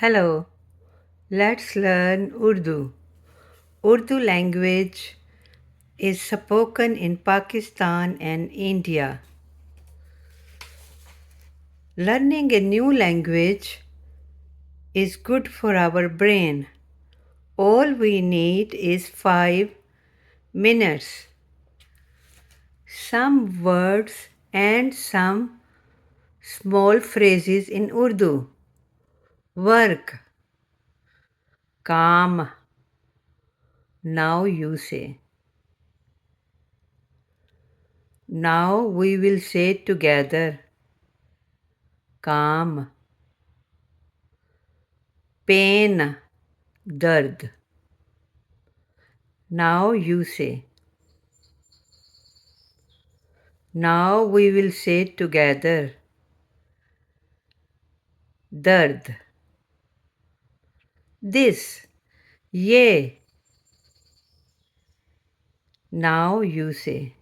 Hello, let's learn Urdu. Urdu language is spoken in Pakistan and India. Learning a new language is good for our brain. All we need is 5 minutes. Some words and some small phrases in Urdu. Work, calm. Now you say. Now we will say together. Calm. Pain, dard. Now you say. Now we will say together. Dard. This, ye. Now you say.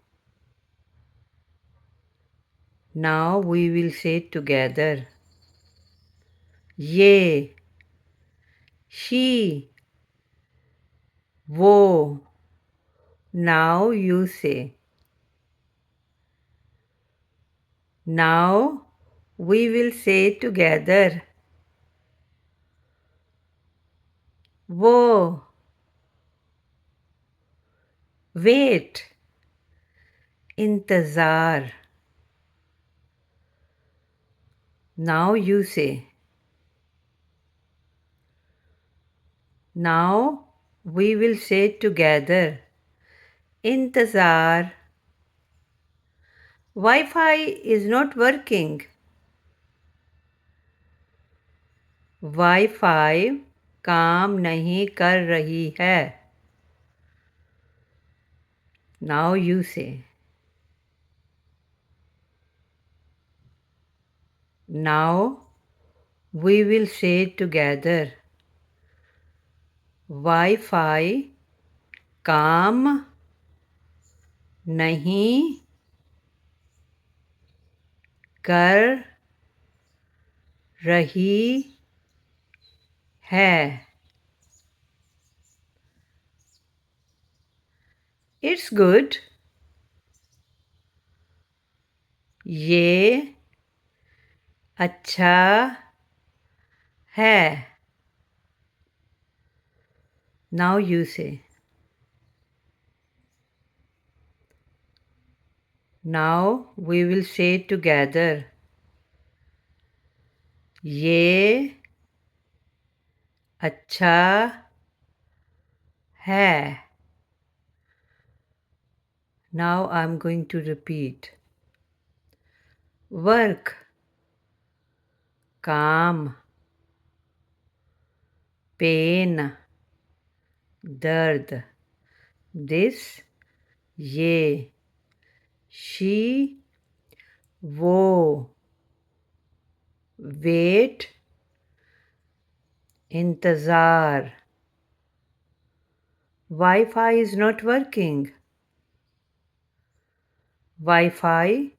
Now we will say together. Ye. She. Wo. Now you say. Now we will say together. Wo. Wait. Intezar. Now you say. Now we will say together. Intezar. Wi-Fi is not working. Wifi काम नहीं कर रही है. Now you say. Now we will say together. Wifi काम नहीं कर रही है. It's good. ये अच्छा है. Now you say. Now we will say together. ये अच्छा है. Now I'm going to repeat. Work, काम. Pain, दर्द. This, ये. She, वो. Wait, इंतज़ार. Wi-Fi is not working. Wi-Fi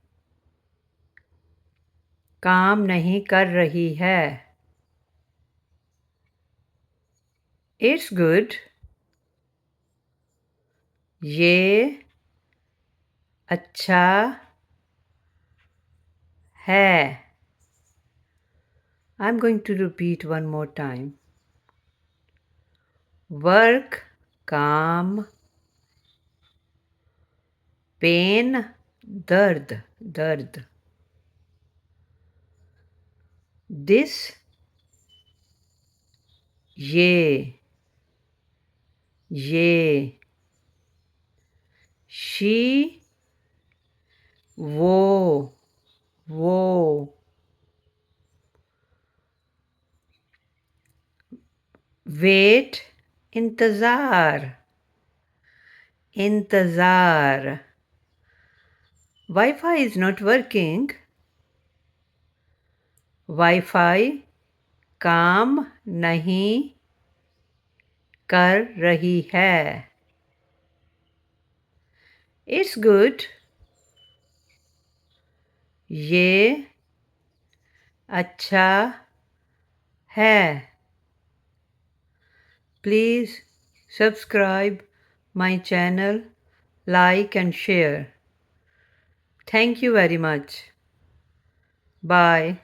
काम नहीं कर रही है. It's good. ये अच्छा है. I'm going to repeat one more time. Work, काम. Pain, दर्द, दर्द. This, ये. She, वो. Wait, इंतज़ार. Wi-Fi is not working. Wi-Fi काम नहीं कर रही है. It's good. ये अच्छा है. Please subscribe my channel, like and share. Thank you very much. Bye.